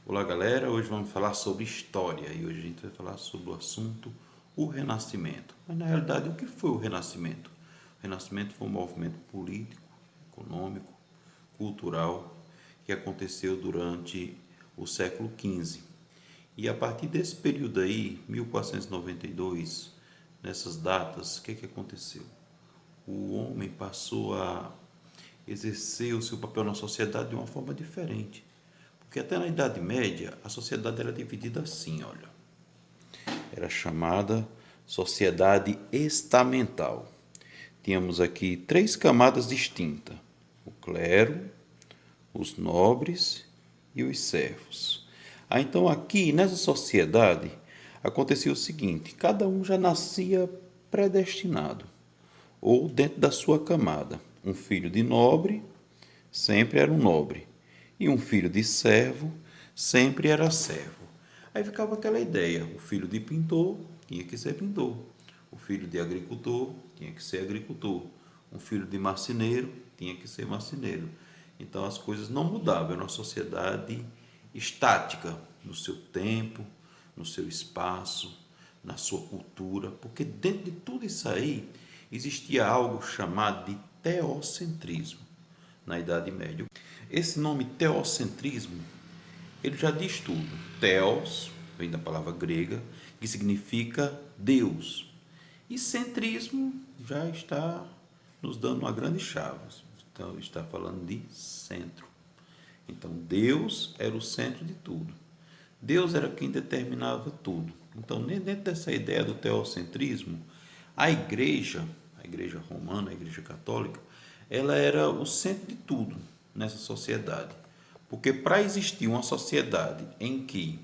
Olá galera, hoje vamos falar sobre história e hoje a gente vai falar sobre o assunto o Renascimento. Mas na realidade o que foi o Renascimento? O Renascimento foi um movimento político, econômico, cultural que aconteceu durante o século XV. E a partir desse período aí, 1492, nessas datas, o que aconteceu? O homem passou a exercer o seu papel na sociedade de uma forma diferente. Porque até na Idade Média, a sociedade era dividida assim, olha. Era chamada sociedade estamental. Tínhamos aqui três camadas distintas: o clero, os nobres e os servos. Então aqui, nessa sociedade, acontecia o seguinte: cada um já nascia predestinado, ou dentro da sua camada. Um filho de nobre sempre era um nobre, e um filho de servo sempre era servo. Aí ficava aquela ideia: o filho de pintor tinha que ser pintor, o filho de agricultor tinha que ser agricultor, um filho de marceneiro tinha que ser marceneiro. Então as coisas não mudavam, era uma sociedade estática no seu tempo, no seu espaço, na sua cultura, porque dentro de tudo isso aí existia algo chamado de teocentrismo na Idade Média. Esse nome teocentrismo, ele já diz tudo. Theos vem da palavra grega, que significa Deus. E centrismo já está nos dando uma grande chave. Então, está falando de centro. Então, Deus era o centro de tudo. Deus era quem determinava tudo. Então, dentro dessa ideia do teocentrismo, a igreja romana, a igreja católica, ela era o centro de tudo nessa sociedade. Porque para existir uma sociedade em que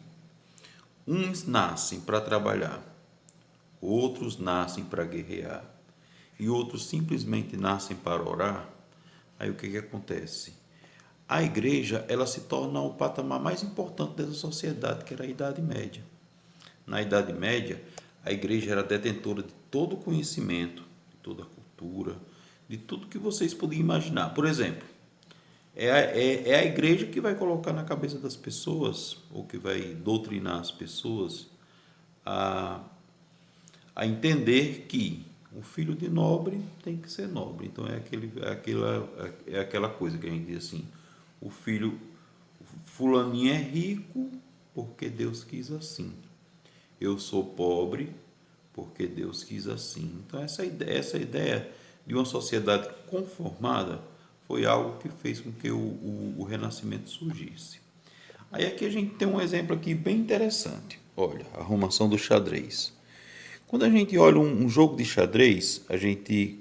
uns nascem para trabalhar, outros nascem para guerrear e outros simplesmente nascem para orar, aí o que acontece? A igreja ela se torna o patamar mais importante dessa sociedade, que era a Idade Média. Na Idade Média, a igreja era detentora de todo o conhecimento, de toda a cultura, de tudo que vocês podiam imaginar. Por exemplo, é a igreja que vai colocar na cabeça das pessoas, ou que vai doutrinar as pessoas a, a entender que o filho de nobre tem que ser nobre. Então é aquela coisa que a gente diz assim: o filho, fulaninho é rico porque Deus quis assim. Eu sou pobre porque Deus quis assim. Então essa ideia de uma sociedade conformada foi algo que fez com que o Renascimento surgisse. Aí aqui a gente tem um exemplo aqui bem interessante. Olha, a arrumação do xadrez. Quando a gente olha um jogo de xadrez, a gente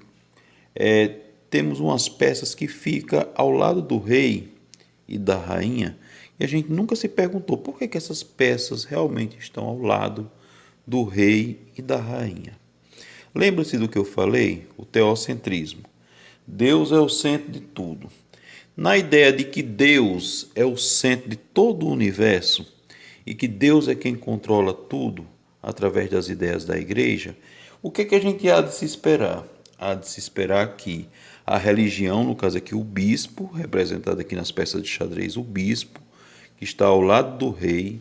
temos umas peças que ficam ao lado do rei e da rainha, e a gente nunca se perguntou por que essas peças realmente estão ao lado do rei e da rainha. Lembra-se do que eu falei? O teocentrismo. Deus é o centro de tudo. Na ideia de que Deus é o centro de todo o universo e que Deus é quem controla tudo através das ideias da igreja, o que a gente há de se esperar? Há de se esperar que a religião, no caso aqui o bispo, representado aqui nas peças de xadrez, o bispo, que está ao lado do rei,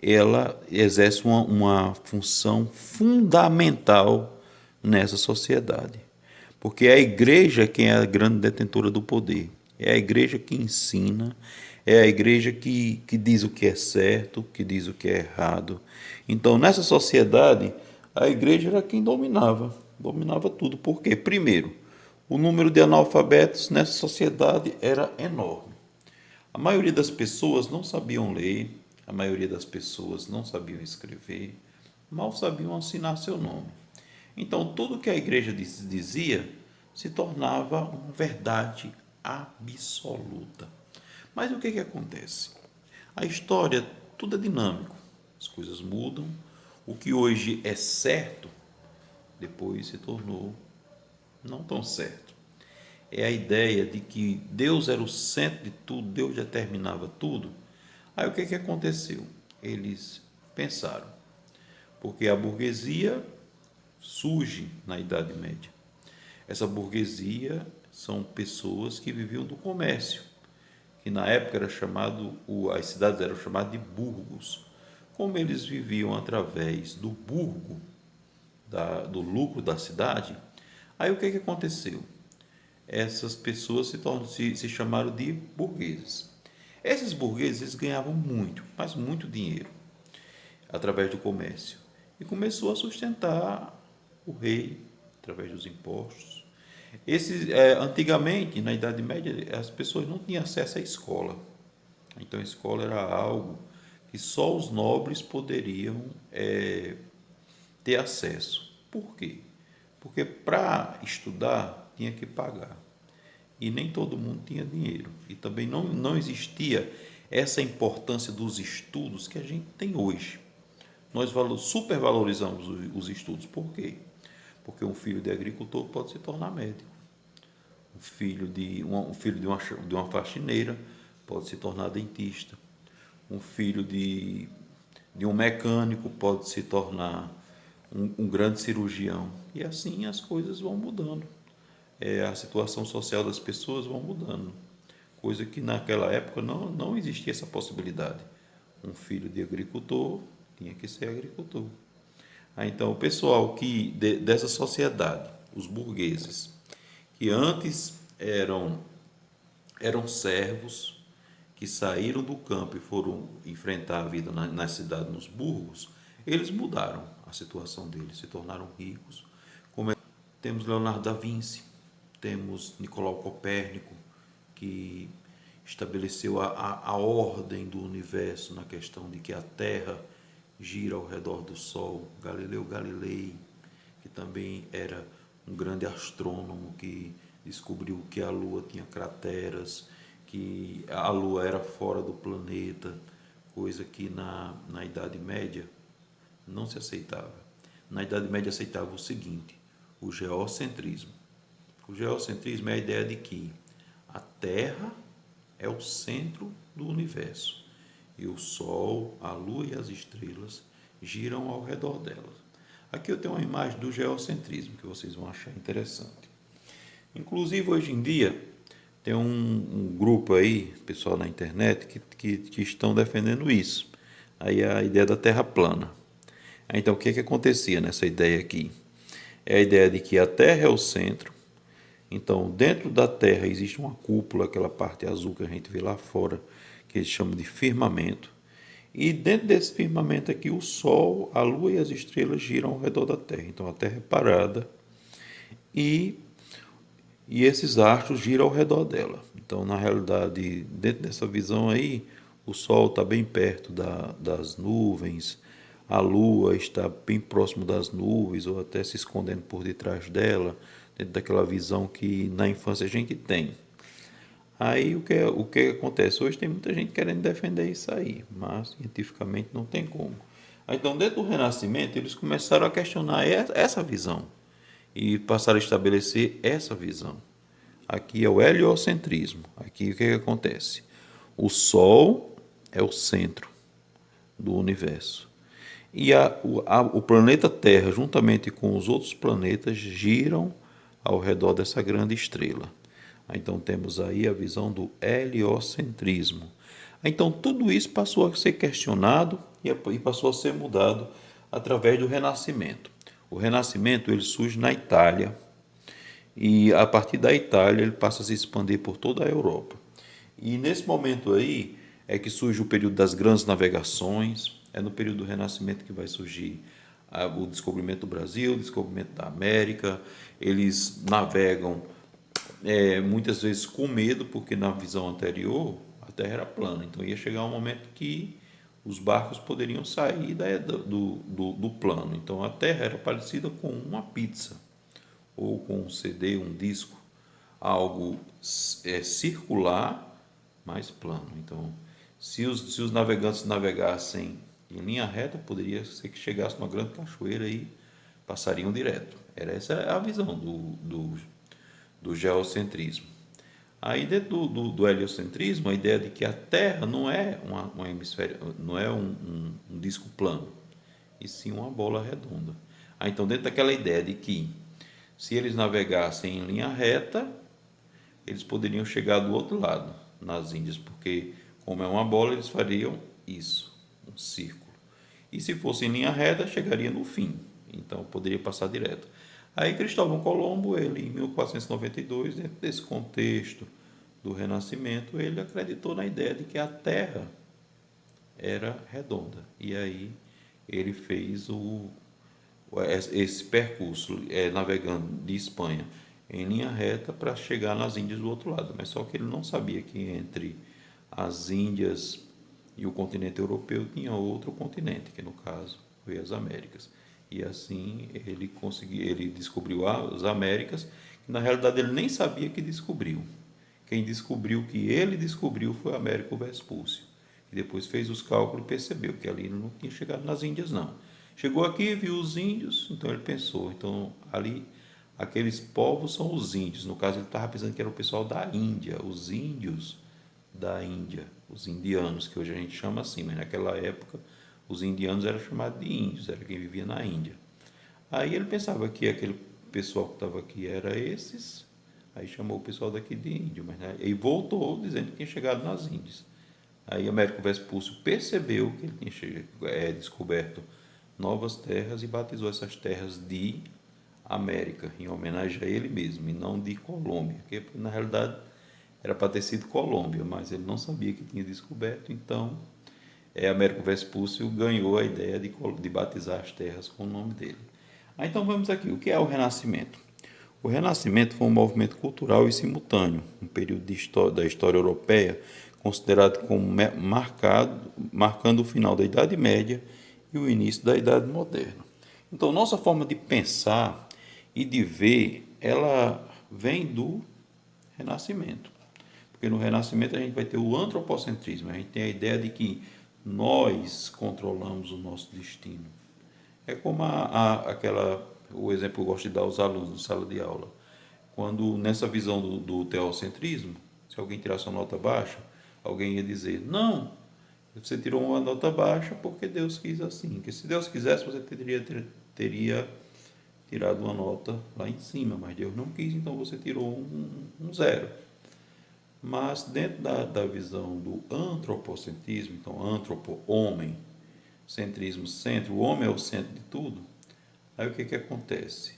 ela exerce uma função fundamental nessa sociedade. Porque é a igreja quem é a grande detentora do poder. É a igreja que ensina, é a igreja que diz o que é certo, que diz o que é errado. Então, nessa sociedade, a igreja era quem dominava tudo. Por quê? Primeiro, o número de analfabetos nessa sociedade era enorme. A maioria das pessoas não sabiam ler, a maioria das pessoas não sabiam escrever, mal sabiam assinar seu nome. Então, tudo que a igreja dizia se tornava uma verdade absoluta. Mas o que acontece? A história, tudo é dinâmico, as coisas mudam. O que hoje é certo, depois se tornou não tão certo. É a ideia de que Deus era o centro de tudo, Deus determinava tudo. Aí o que aconteceu? Eles pensaram, porque a burguesia surge na Idade Média. Essa burguesia são pessoas que viviam do comércio, que na época era chamado, as cidades eram chamadas de burgos. Como eles viviam através do burgo, do lucro da cidade, aí o que aconteceu? Essas pessoas se chamaram de burgueses. Esses burgueses eles ganhavam muito, mas muito dinheiro, através do comércio. E começou a sustentar o rei através dos impostos. Antigamente, na Idade Média, as pessoas não tinham acesso à escola. Então a escola era algo que só os nobres poderiam ter acesso. Por quê? Porque para estudar tinha que pagar. E nem todo mundo tinha dinheiro. E também não existia essa importância dos estudos que a gente tem hoje. Nós supervalorizamos os estudos. Por quê? Porque um filho de agricultor pode se tornar médico. Um filho de uma faxineira pode se tornar dentista. Um filho de um mecânico pode se tornar um grande cirurgião. E assim as coisas vão mudando. A situação social das pessoas vão mudando. Coisa que naquela época não existia essa possibilidade. Um filho de agricultor tinha que ser agricultor. Então, o pessoal dessa sociedade, os burgueses, que antes eram servos, que saíram do campo e foram enfrentar a vida na cidade, nos burgos, eles mudaram a situação deles, se tornaram ricos. Temos Leonardo da Vinci, temos Nicolau Copérnico, que estabeleceu a ordem do universo na questão de que a Terra gira ao redor do Sol. Galileu Galilei, que também era um grande astrônomo que descobriu que a Lua tinha crateras, que a Lua era fora do planeta, coisa que na Idade Média não se aceitava. Na Idade Média aceitava o seguinte: o geocentrismo. O geocentrismo é a ideia de que a Terra é o centro do universo e o Sol, a Lua e as estrelas giram ao redor dela. Aqui eu tenho uma imagem do geocentrismo que vocês vão achar interessante. Inclusive, hoje em dia, tem um grupo aí, pessoal na internet, que estão defendendo isso. Aí a ideia da Terra plana. Então, o que acontecia nessa ideia aqui? É a ideia de que a Terra é o centro. Então, dentro da Terra existe uma cúpula, aquela parte azul que a gente vê lá fora, que eles chamam de firmamento. E dentro desse firmamento aqui, o Sol, a Lua e as estrelas giram ao redor da Terra. Então, a Terra é parada e esses astros giram ao redor dela. Então, na realidade, dentro dessa visão aí, o Sol está bem perto das nuvens, a Lua está bem próximo das nuvens ou até se escondendo por detrás dela, dentro daquela visão que na infância a gente tem. Aí o que acontece? Hoje tem muita gente querendo defender isso aí, mas cientificamente não tem como. Então, dentro do Renascimento, eles começaram a questionar essa visão e passaram a estabelecer essa visão. Aqui é o heliocentrismo. Aqui o que acontece? O Sol é o centro do universo. E o planeta Terra, juntamente com os outros planetas, giram ao redor dessa grande estrela. Então temos aí a visão do heliocentrismo. Então tudo isso passou a ser questionado e passou a ser mudado através do Renascimento. O Renascimento ele surge na Itália e a partir da Itália ele passa a se expandir por toda a Europa. E nesse momento aí é que surge o período das grandes navegações, é no período do Renascimento que vai surgir o descobrimento do Brasil, o descobrimento da América. Eles navegam muitas vezes com medo, porque na visão anterior a Terra era plana, então ia chegar um momento que os barcos poderiam sair do plano. Então a Terra era parecida com uma pizza, ou com um CD, um disco, algo circular, mas plano. Então, se os navegantes navegassem em linha reta, poderia ser que chegasse numa grande cachoeira e passariam direto. Essa a visão do geocentrismo. Aí dentro do heliocentrismo, a ideia de que a Terra não é um hemisfério, não é um disco plano, e sim uma bola redonda. Então, dentro daquela ideia de que se eles navegassem em linha reta, eles poderiam chegar do outro lado. nas Índias, porque como é uma bola, eles fariam isso, um círculo. E se fosse em linha reta, chegaria no fim, então poderia passar direto. Aí Cristóvão Colombo, ele em 1492, dentro desse contexto do Renascimento, ele acreditou na ideia de que a Terra era redonda. E aí ele fez esse percurso, navegando de Espanha em linha reta para chegar nas Índias do outro lado. Mas só que ele não sabia que entre as Índias e o continente europeu tinha outro continente, que no caso foi as Américas. E assim ele descobriu as Américas, que na realidade ele nem sabia que descobriu. Quem descobriu que ele descobriu foi Américo Vespúcio, que depois fez os cálculos e percebeu que ali não tinha chegado nas Índias, não. Chegou aqui, viu os índios, então ele pensou, então ali aqueles povos são os índios. No caso ele estava pensando que era o pessoal da Índia, os índios da Índia, os indianos, que hoje a gente chama assim, mas naquela época os indianos eram chamados de índios, era quem vivia na Índia. Aí ele pensava que aquele pessoal que estava aqui era esses, aí chamou o pessoal daqui de índio, mas né, e voltou dizendo que tinha chegado nas Índias. Aí Américo Vespúcio percebeu que ele tinha descoberto novas terras e batizou essas terras de América, em homenagem a ele mesmo, e não de Colômbia, porque na realidade era para ter sido Colômbia, mas ele não sabia que tinha descoberto, então Américo Vespúcio ganhou a ideia de batizar as terras com o nome dele. Então vamos aqui, o que é o Renascimento? O Renascimento foi um movimento cultural e simultâneo, um período da história europeia considerado como marcando o final da Idade Média e o início da Idade Moderna. Então, nossa forma de pensar e de ver, ela vem do Renascimento. Porque no Renascimento a gente vai ter o antropocentrismo, a gente tem a ideia de que nós controlamos o nosso destino. É como o exemplo que eu gosto de dar aos alunos na sala de aula. Quando nessa visão do teocentrismo, se alguém tirasse uma nota baixa, alguém ia dizer, não, você tirou uma nota baixa porque Deus quis assim. Porque se Deus quisesse, você teria tirado uma nota lá em cima, mas Deus não quis, então você tirou um zero. Mas dentro da visão do antropocentrismo, então antropo, homem, centrismo, centro, o homem é o centro de tudo, aí o que acontece?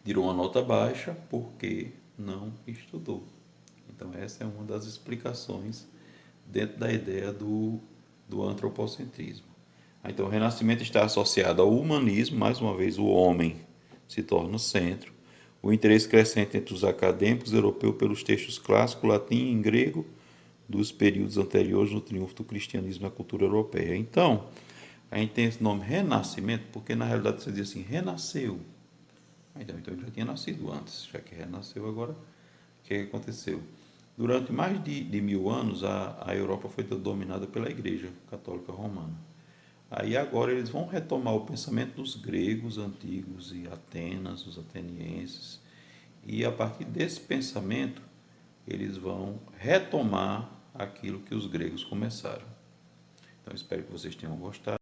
Tirou uma nota baixa porque não estudou. Então essa é uma das explicações dentro da ideia do antropocentrismo. Então o Renascimento está associado ao humanismo, mais uma vez o homem se torna o centro, o interesse crescente entre os acadêmicos europeus pelos textos clássicos, latim e grego, dos períodos anteriores no triunfo do cristianismo na cultura europeia. Então, a gente tem esse nome Renascimento, porque na realidade você diz assim, renasceu. Então ele já tinha nascido antes, já que renasceu agora, o que aconteceu? Durante mais de 1000 anos, a Europa foi dominada pela Igreja Católica Romana. Aí agora eles vão retomar o pensamento dos gregos antigos e Atenas, os atenienses, e a partir desse pensamento eles vão retomar aquilo que os gregos começaram. Então espero que vocês tenham gostado.